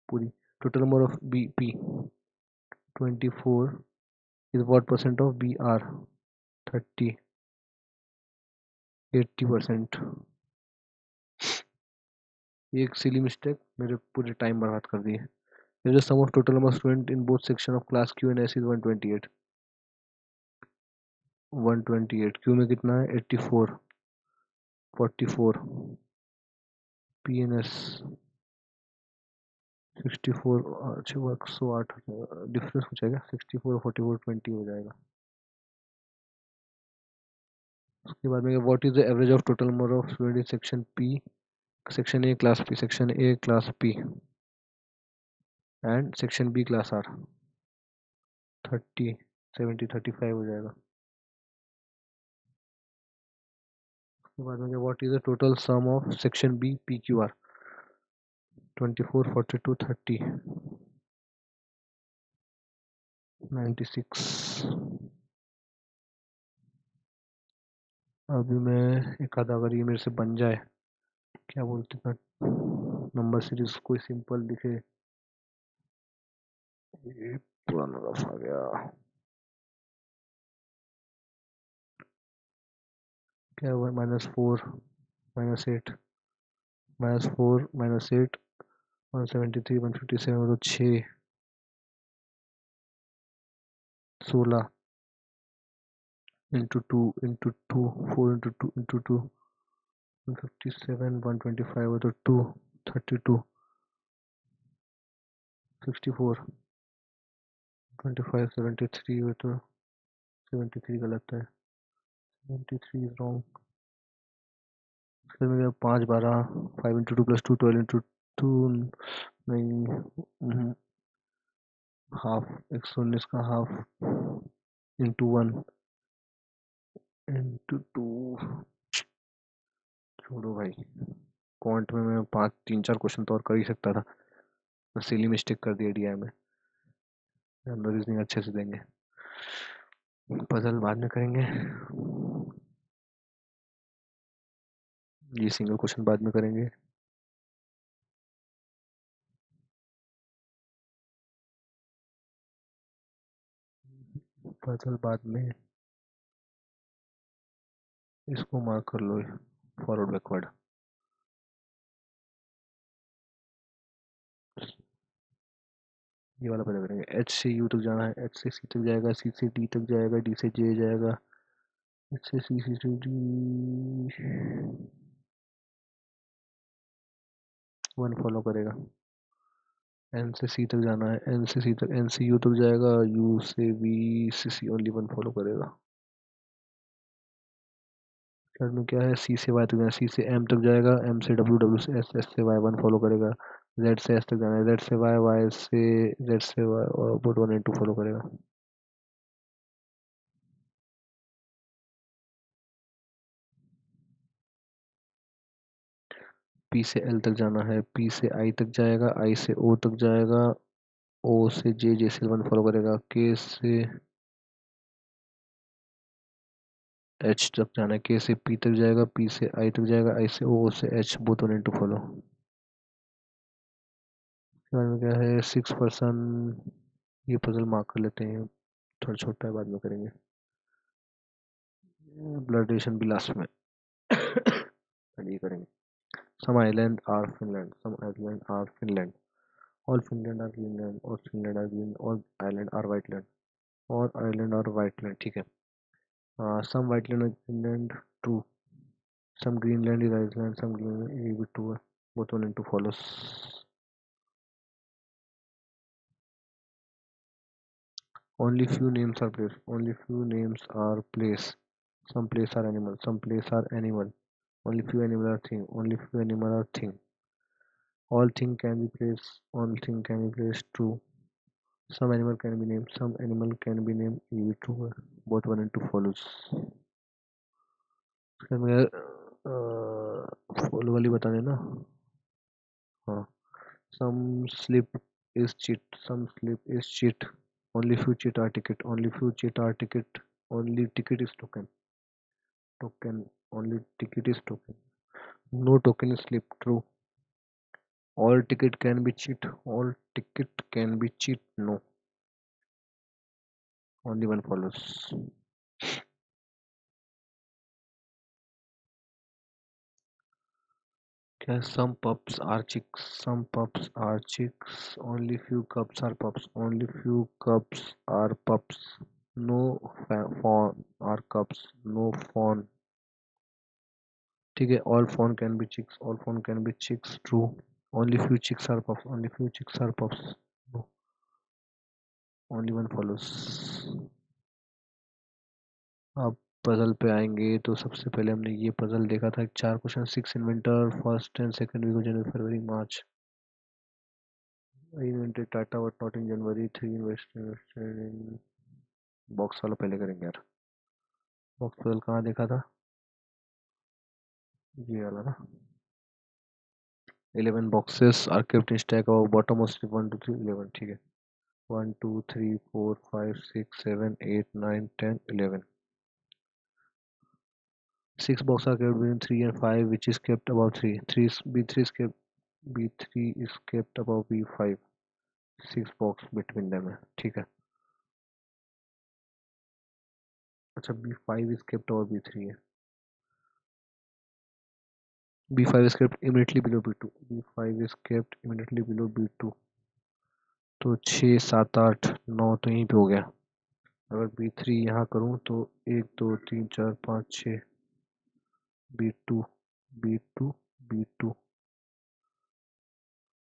[SPEAKER 1] पूरी। Total number of B P 24 is what percent of B R 30 80%। एक सिली मिस्टेक मेरे पूरे टाइम बर्बाद कर दिए। The sum of total number of student in both section of class Q and S is 128। 128 Q में कितना है 84 44, पी एन एस 64, अच्छा 108 डिफरेंस हो जाएगा, 64 44 20 हो जाएगा। उसके बाद में what is the average of total number of student in section P, section A class P, section A class P and section B class R. 30 70 35 हो जाएगा। उसके बाद में what is the total sum of section B P Q R 24 42 30 96। अभी मैं एक आधा, अगर ये मेरे से बन जाए, क्या बोलते हैं, नंबर सीरीज कोई सिंपल दिखे, ये पुराना रफ आ गया, क्या हुआ -4 -8 -4 -8 173 157 तो 6 16 into 2 into 2 4 into 2 into 2 157 125 हो तो 2 32 64 25 73 हो तो 73 गलत है, 73 is wrong। फिर मेरे 5 12 5 into 2 plus 2 12 into 2 नहीं, हाफ 119 का हाफ into 1 into 2, छोड़ो भाई। क्वांट में मैं 5 3 4 क्वेश्चन तो और कर ही सकता था, मैं सिली मिस्टेक कर दिया DI में। हम रीजनिंग अच्छे से देंगे, पजल बाद में करेंगे, ये सिंगल क्वेश्चन बाद में करेंगे। पजल बाद में, इसको मार्क कर लो फॉरवर्ड बैकवर्ड। ये वाला पहले करेंगे। एच से यू तक जाना है, एच से सी तक जाएगा, सी से डी तक जाएगा, डी से जे जाएगा, एच से सी से डी 1 फॉलो करेगा। एन से सी तक जाना है, एन से सी तक, एन से यू तक जाएगा, यू से बी से सी ओनली 1 फॉलो करेगा। थर्ड में क्या है, सी से वाई तक जाना है, सी से एम तक जाएगा, एम से डब्ल्यू, डब्ल्यू से एस, एस से वाई 1 फॉलो करेगा। जेड से एस तक जाना है, जेड से वाई, वाई से जेड से वाई और बोट 1 एंड 2 फॉलो करेगा। पी से एल तक जाना है, पी से आई तक जाएगा, आई से ओ तक जाएगा, ओ से जे, जे से 1 फॉलो करेगा, के से एच तक जाना है, के से पी तक जाएगा, पी से आई तक जाएगा, आई से ओ से एच बोथ 1 एंड 2 फॉलो। इसके बाद में क्या है, 6%, ये पजल मार्क कर लेते हैं, थोड़ा छोटा है बाद में करेंगे। ब्लड रिलेशन भी लास्ट में ये करेंगे। Some island are Finland, some island are Finland, all Finland are Greenland, और Finland are green, all island are Whiteland, और आइलैंड आर व्हाइटलैंड, ठीक है। Some Whiteland are Greenland, true. Some Greenland is Iceland, some Greenland, ये भी ट्रू है, both 1 and 2 follows. Only few names are place. Only few names are place. Some place are animal. Some place are animal. Only few animal are thing. Only few animal are thing. All thing can be place. All thing can be place. True. Some animal can be named. Some animal can be named. ये भी true है. Both 1 and 2 follows. फिर मैं follow वाली बता देना. हाँ. Some slip is cheat. Some slip is cheat. Only few cheat are ticket. Only few cheat are ticket. Only ticket is token. Token. Only ticket is token. No token is slip. True. All ticket can be cheat. All ticket can be cheat. No. Only one follows. Okay, some pups are chicks. Some pups are chicks. Only few cubs are pups. Only few cubs are pups. No fawn are cubs. No fawn. ठीक है. All fawn can be chicks. All fawn can be chicks. True. Only few chicks are pups. Only few chicks are pups. No. Only one follows. अब पजल पे आएंगे तो सबसे पहले हमने ये पजल देखा था, 4 question, 6 in winter, first and second week of January, February, March. Invented Tata but not in January, 3 invested in, box वाला पहले करेंगे यार। बॉक्स पजल कहाँ देखा था, ये वाला ना। 11 boxes are kept in stack of bottom of slip 1 2 3 11, ठीक है। 1 2 3 4 5 6 7 8 9 10 11, 6 boxes are kept between 3 and 5, which is kept above 3. 3 is, B3 is kept, B3 is kept above B5. 6 box between them है, ठीक है। अच्छा, B5 is kept over B3 है। B5 is kept immediately below B2. B5 is kept immediately below B2, तो 6 7 8 9 तो यहीं पे हो गया। अगर B3 यहाँ करूँ तो 1 2 3 4 5 6, B2 B2 B2,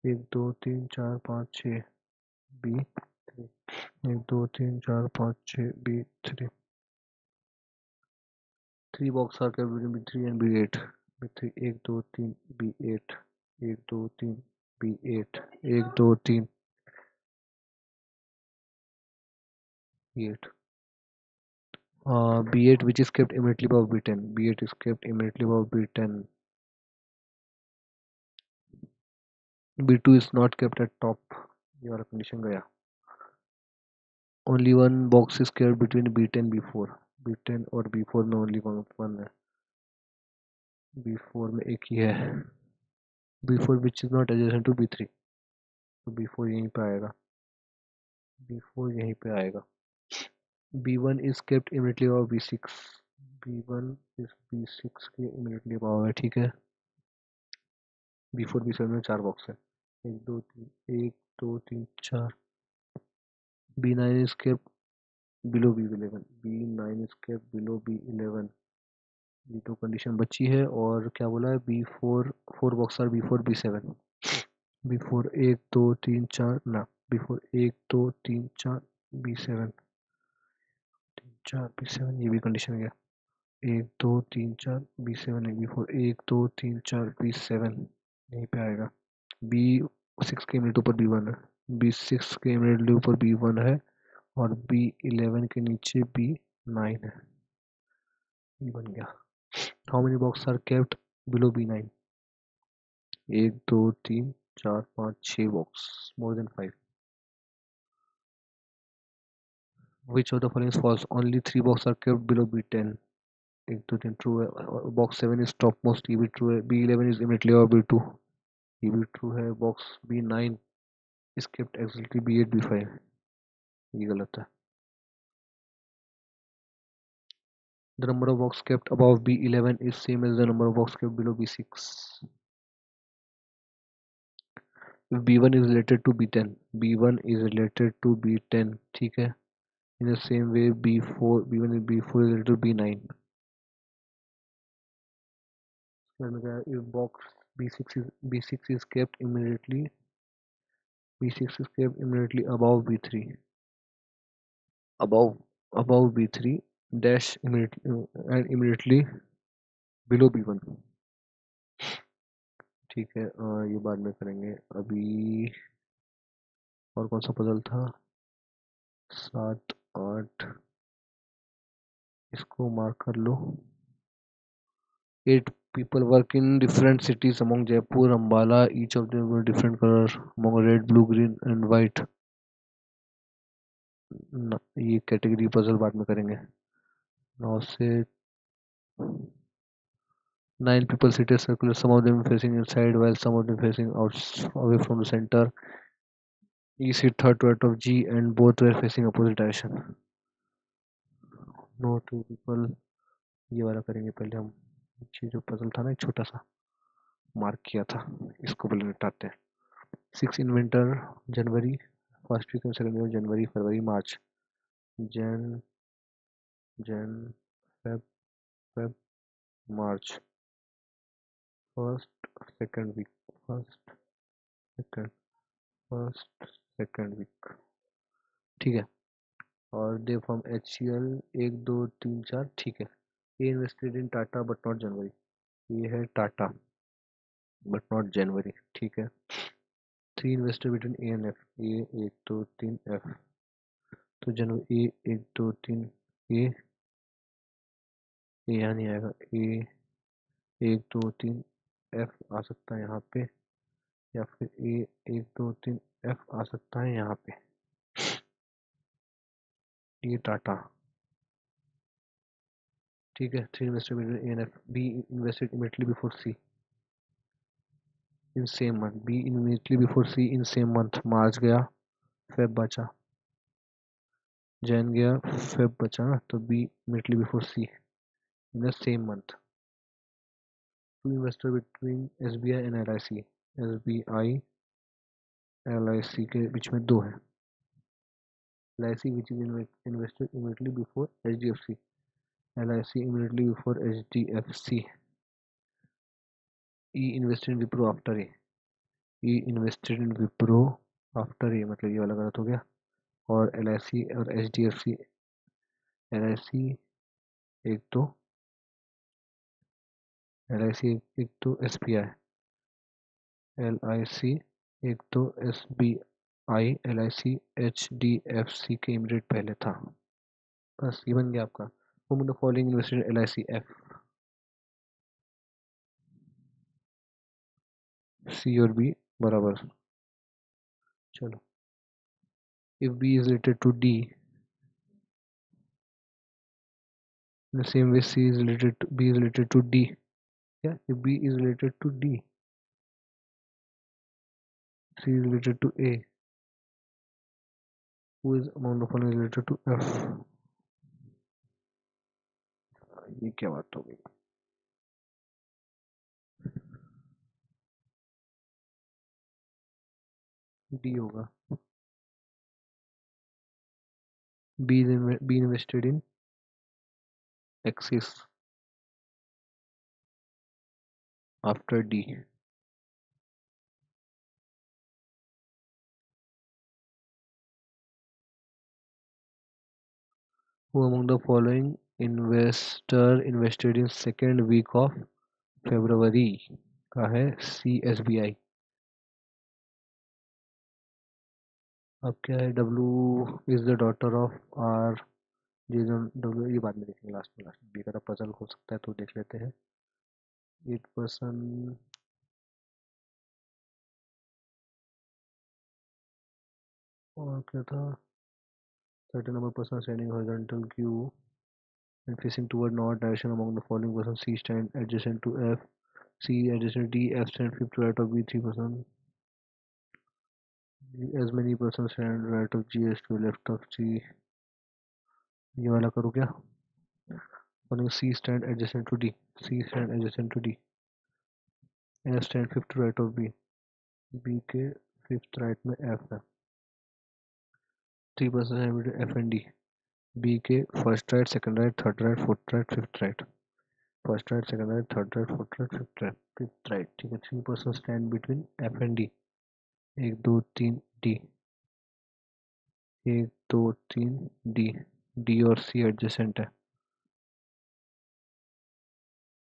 [SPEAKER 1] 1 2 3 4 5 6 B3, 1 2 3 4 5 6 B3, 3 boxes are kept between B3 and B8. B3 1 2 3 B8, 1 2 3 B8, 1 2 3 B8. B8 which is kept immediately above B10. B8 is kept immediately above B10. B2 is not kept at top. ये वाला condition गया. Only one box is kept between B10 B4. B10 और B4 में only one है. B4 में एक ही है. B4 which is not adjacent to B3. तो B4 यहीं पे आएगा. B4 यहीं पे आएगा. B1 is kept immediately above B6. B1 is B6 के immediately above है, ठीक है। B4 B7 में 4 बॉक्स है, 1 2 3 B9 is kept below B11. B9 is kept below B11. ये तो कंडीशन बची है, और क्या बोला है, B4 4 box are B4 B7। B4 1 2 3 4 ना, B4 1 2 3 4 B7 4 B7, ये भी कंडीशन गया। 1 2 3 4 B7 है, B4 1 2 3 4 B7 यहीं पे आएगा। B6 के इमीडिएट ऊपर B1 है, B6 के इमीडिएटली ऊपर B1 है, और B11 के नीचे B9 है। ये बन गया। How many box are kept below B9? 1 2 3 4 5 6 box, more than 5। Which of the following is false? Only 3 boxes are kept below B10. 1 2 3 true है, बॉक्स 7 इज टॉप मोस्ट, ये भी ट्रू है। B11 इज इमीडिएटली और B2, ये भी ट्रू है। Box B9 is kept exactly B8 B5, ये गलत है। The number of boxes kept above B11 is same as the number of boxes kept below B6. If B1 is related to B10, B1 is related to B10, ठीक है। In the same way B4 B1 is B4 is related to B9। If box B6 is kept immediately, B6 is kept immediately above B3, above above B3 dash immediately and immediately below B1, ठीक है। ये बाद में करेंगे। अभी और कौन सा पजल था? 7 8, इसको मार्क कर लो। 8 people work in different cities among Jaipur, Ambala. Each of them were different color among red, blue, green and white. ये कैटेगरी पजल बाद में करेंगे। 9 से 9 people seated circular, some of them facing inside while some of them facing out away from the center. E seat third to right of G and both were facing opposite direction. No two people, ये वाला करेंगे पहले हम। ये जो पजल था ना, एक छोटा सा मार्क किया था, इसको पहले निपटाते हैं। 6 in winter, January, first week और second week January February March, Jan Jan Feb Feb March, first second week, second first second week, ठीक है। और डे फ्रॉम HCL 1 2 3 4, ठीक है। A invested in Tata but not January, ये है टाटा बट नॉट जनवरी, ठीक है। 3 invested between A and F, A 1 2 3 F, तो जनवरी ए 1 2 3 ए, यहाँ नहीं आएगा। ए 1 2 3 F आ सकता है यहाँ पे, या फिर ए 1 2 3 F आ सकता है यहाँ पे। ये टाटा, ठीक है। 3 invested between A and F, B invested immediately before C in same month, B immediately before C in same month, March गया फेब बचा, जैन गया फेब बचा ना, तो B immediately before C in the same month. 2 investor between SBI and LIC, SBI LIC के बीच में 2 है। LIC which is invested immediately before HDFC, LIC immediately before HDFC। E invested in Wipro after A, E invested in Wipro after A, मतलब ये वाला गलत हो गया। और LIC और HDFC, LIC एक तो LIC एक तो SBI, LIC एक तो SBI, LIC HDFC के इमीडिएट पहले था। बस ये बन गया आपका। Whom the following invested in LIC? F, C और B बराबर। चलो, if B is related to D, in the same way C is related to B is related to D, yeah, if B is related to D, C is related to A, who is among the following related to F? ये क्या बात हो गई? डी होगा। Be invested in axis after D. Who among the following investor invested in second week of February? का है CSBI। अब क्या है, W is the daughter of R. ये जो W, ये बाद में देखेंगे, लास्ट में बी का पजल हो सकता है तो देख लेते हैं। 8% और क्या था, certain number of person standing horizontal queue and facing toward north direction among the following person. C stand adjacent to F, C adjacent to D, F stand fifth to right of B 3%. As many persons stand right of G as to left of C। ये वाला करूँ क्या? और C stand adjacent to D, C stand adjacent to D, F stand fifth to right of B, B के fifth right में F है। 3% है between F and D, B के first right, second right, third right, fourth right, fifth right, first right, second right, third right, fourth right, fifth right, ठीक है। 3% stand between F and D, 1 2 3 D, 1 2 3 D, D और C एडजेसेंट है।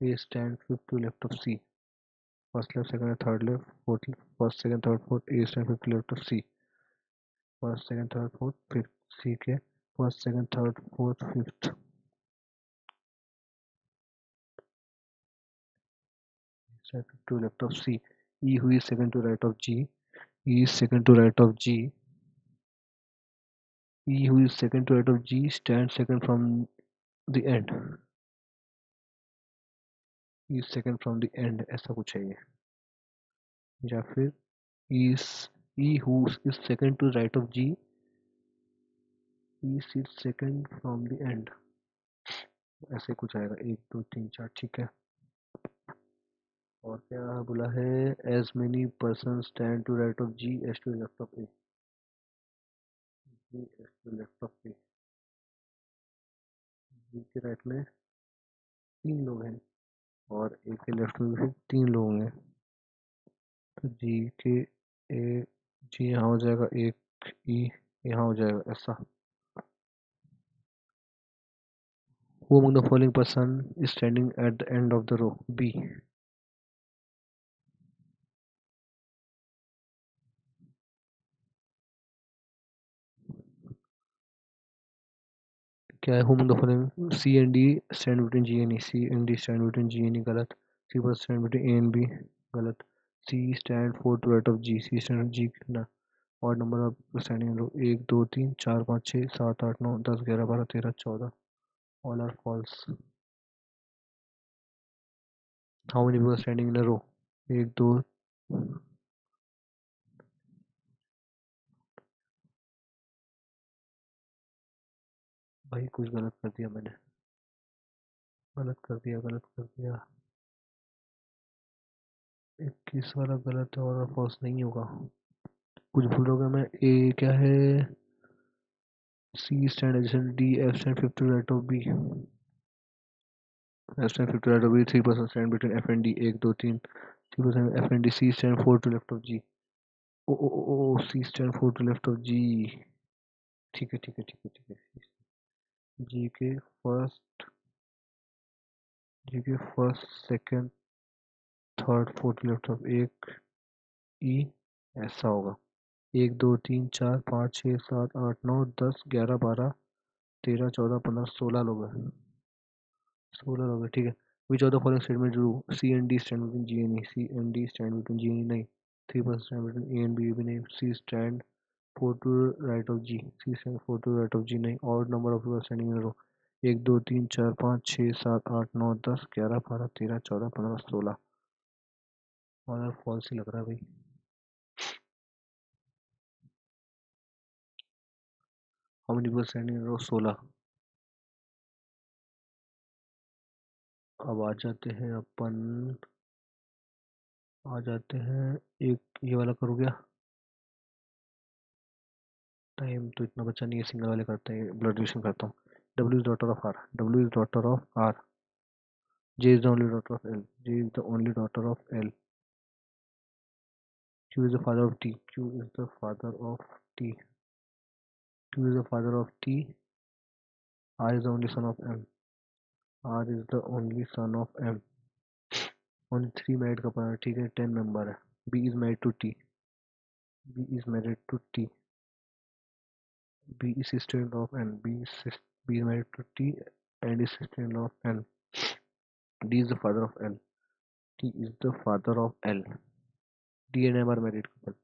[SPEAKER 1] A stand fifth to left of C, first left, second left, third left, fourth left, first second third fourth, A stand fifth to left of C, first second third fourth fifth, C के first second third fourth fifth, stand fifth to left of C। E who is second to right of G, E is second to right of G, E who is second to right of G stands second from the end, E is second from the end, ऐसा कुछ है ये। या फिर is E who is second to right of G, E sits second from the end, ऐसे कुछ आएगा। 1 2 3 4, ठीक है। और क्या बोला है, as many person stand to right of G as to left of A, G as to left of A. G के राइट में 3 लोग हैं और ए के लेफ्ट में भी 3 लोग होंगे, तो जी के ए, जी यहाँ हो जाएगा, एक ई यहाँ हो जाएगा, ऐसा। Who among the following person is standing at the end of the row? B। क्या है, who among the following C and D stand between G and E, C and D stand between G and E, गलत। C पर stand between A and B, गलत। C stand four to right of G, C stand G ना। और number of standing row 1 2 3 4 5 6 7 8 9 10 11 12 13 14, all are false. How many people standing in a row? 1 2, भाई कुछ गलत कर दिया मैंने, गलत कर दिया। 21 वाला गलत है और फॉल्स नहीं होगा, कुछ भूल हो गया मैं। ए क्या है, C stand adjacent D, F stand fifth to right of B, F stand fifth to right of B, 3% stand between F and D, 1 2 3, 3% F and D, C stand four to left of G, ओ ओ ओ C stand four to left of G, ठीक है। जी के फर्स्ट, जी के first second third fourth left of एक ई, ऐसा होगा। 1 2 3 4 5 6 7 8 9 10 11 12 13 14 15 16 लोग हैं, 16 लोग हैं, ठीक है। Which of the following statement true? C and D stand between G and E, C and D stand between G and E नहीं। 3% stand between A and B भी नहीं। C stand four to right of G, C stand four to right of G नहीं। और number of people standing in row 1 2 3 4 5 6 7 8 9 10 11 12 13 14 15 16, और फॉल्स ही लग रहा है भाई। How many people standing in row? 16। अब आ जाते हैं अपन, आ जाते हैं, एक ये वाला करूँ क्या? टाइम तो इतना बचा नहीं है, सिंगल वाले करते हैं, ब्लड रिलेशन करता हूँ। W is daughter of R. W is daughter of R. J is the only daughter of L. J is the only daughter of L. Q is the father of T. Q is the father of T. Q is the father of T. R is the only son of M. R is the only son of M. Only 3 married couple है, ठीक है, 10 member है. B is married to T. B is married to T. B is sister-in-law of N. B is married to T and is sister-in-law of N. D is the father of L. T is the father of L. D and M are married couple.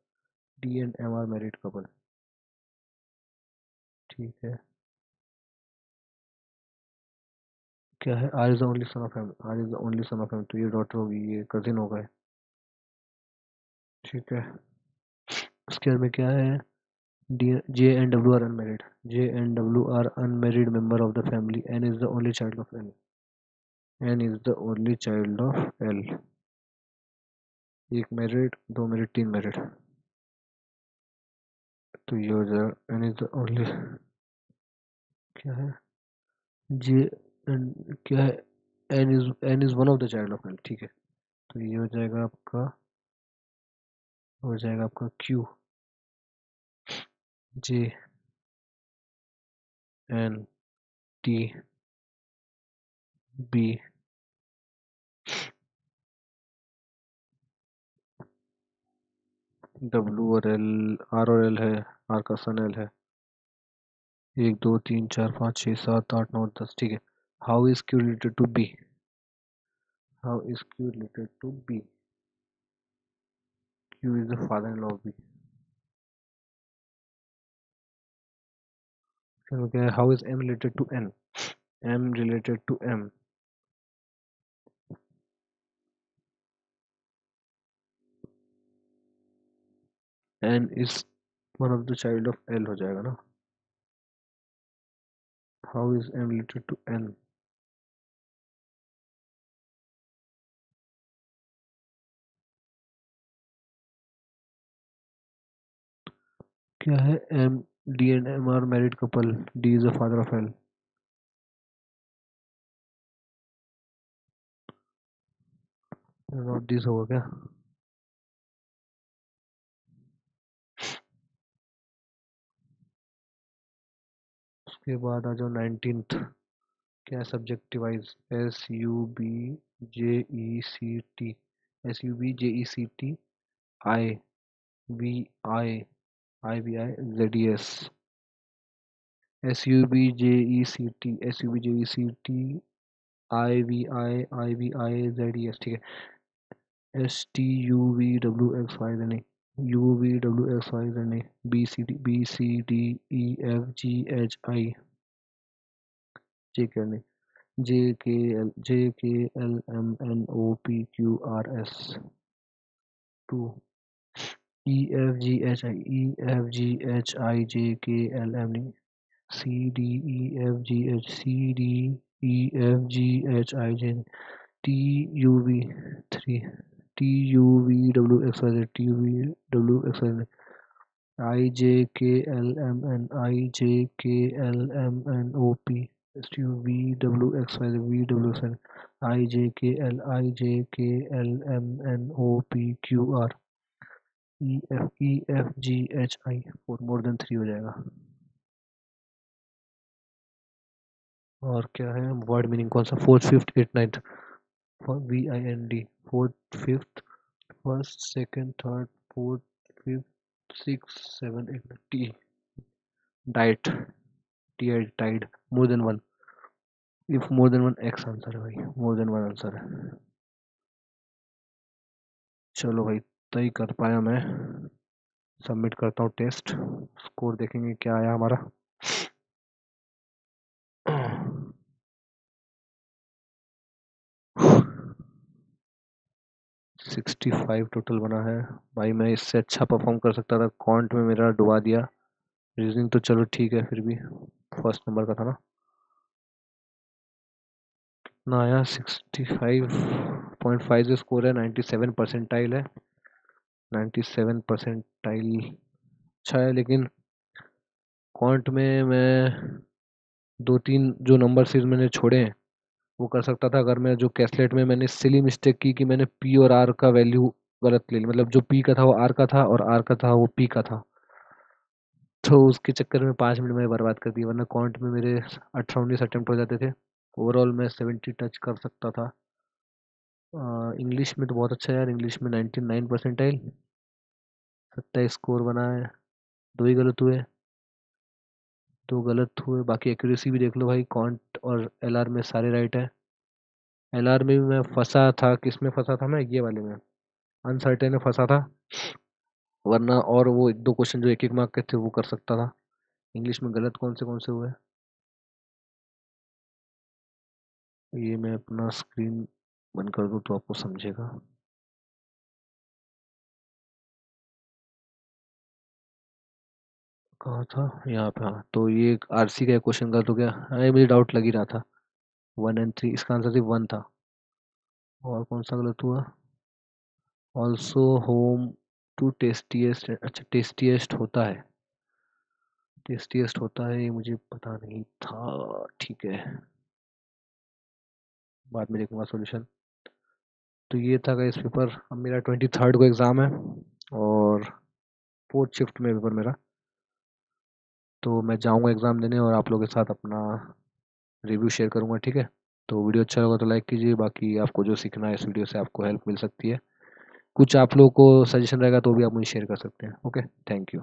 [SPEAKER 1] D and M are married couple. ठीक है, क्या है? R is the only son of M. R is the only son of M, तो ये डॉटर होगी, ये कजिन हो गए. ठीक है, उसके बाद में क्या है? J and W are unmarried. J and W are unmarried member of the family. N is the only child of L. N is the only child of L. एक मैरिड, दो मैरिड, तीन मैरिड, तो ये हो जाएगा N is the only, क्या है? J and क्या है? N is one of the child of L. ठीक है, तो ये हो जाएगा आपका Q, J, N, T, B. W और L, R और L है, R का सन L है. 1 2 3 4 5 6 7 8 9 10, ठीक है. How is Q related to B? How is Q related to B? Q is the father-in-law of B. फिर क्या है? How is M related to N? M related to M. N is one of the child of L हो जाएगा ना. How is M related to N? क्या है? M, D and M are married couple. D is the father of L. Not this होगा क्या? उसके बाद आ जाओ 19th. क्या है? सब्जेक्टिवाइज. SUBJECT. SUBJECT I VI IVIZES. SUBJECT IVIIVIZES. ठीक है. STUVWXY नहीं, UVWXY नहीं, BCDEFGHI JK नहीं, JKLMNOPQRS 2 EFGHI JKLM नहीं, CDEFGHI TUV 3 TUVWXYZ IJKLMNOP IJKLMNOPQR EFGHI 4 more than 3 हो जाएगा. और क्या है? वर्ड मीनिंग कौन सा? 4th 5th 8th 9th. VIND 4th 5th 1st 2nd 3rd 4th 5th 6th 7th 8th. T diet, tied, more than one. If more than one X answer है भाई, more than one आंसर है. चलो भाई, तय कर पाया मैं. सबमिट करता हूँ टेस्ट. स्कोर देखेंगे क्या आया हमारा. 65 टोटल बना है भाई. मैं इससे अच्छा परफॉर्म कर सकता था, क्वांट में मेरा डुबा दिया. रीजनिंग तो चलो ठीक है, फिर भी फर्स्ट नंबर का था ना. ना आया, 65.5 जो स्कोर है, 97 परसेंटाइल है। 97 परसेंटाइल अच्छा है, लेकिन क्वांट में मैं दो तीन जो नंबर सीरीज मैंने छोड़े हैं वो कर सकता था, अगर मैं जो कैसलेट में मैंने सिली मिस्टेक की कि मैंने पी और आर का वैल्यू गलत ले लिया, मतलब जो पी का था वो आर का था और आर का था वो पी का था, तो उसके चक्कर में 5 मिनट में बर्बाद कर दिया, वरना क्वांट में मेरे 18-19 अटेम्प्ट हो जाते थे। ओवरऑल मैं 70 टच कर सकता था। इंग्लिश में तो बहुत अच्छा है यार, इंग्लिश में 99 परसेंटाइल, 27 स्कोर बना है, दो ही गलत हुए, दो गलत हुए, बाकी एक्यूरेसी भी देख लो भाई, क्वांट और एलआर में सारे राइट है। एलआर में भी मैं फंसा था, किस में फंसा था मैं, ये वाले में अनसर्टेन में फंसा था, वरना और वो एक दो क्वेश्चन जो एक एक मार्क के थे वो कर सकता था। इंग्लिश में गलत कौन से हुए, ये मैं अपना स्क्रीन बंद कर दूं तो आपको समझेगा। कहाँ था, यहाँ पे, हाँ, तो ये आरसी का क्वेश्चन गलत हो गया, हाँ ये मुझे डाउट लग ही रहा था। 1 और 3, इसका आंसर सिर्फ 1 था। और कौन सा गलत हुआ, ऑल्सो होम टू टेस्टिएस्ट, अच्छा टेस्टिएस्ट होता है, टेस्टिएस्ट होता है, ये मुझे पता नहीं था, ठीक है, बाद में देखूंगा सॉल्यूशन। तो ये था इस पेपर, अब मेरा 23rd को एग्ज़ाम है और फोर्थ शिफ्ट में पेपर मेरा, तो मैं जाऊंगा एग्ज़ाम देने और आप लोगों के साथ अपना रिव्यू शेयर करूंगा, ठीक है। तो वीडियो अच्छा लगा तो लाइक कीजिए, बाकी आपको जो सीखना है इस वीडियो से आपको हेल्प मिल सकती है, कुछ आप लोगों को सजेशन रहेगा तो भी आप मुझे शेयर कर सकते हैं। Okay, thank you.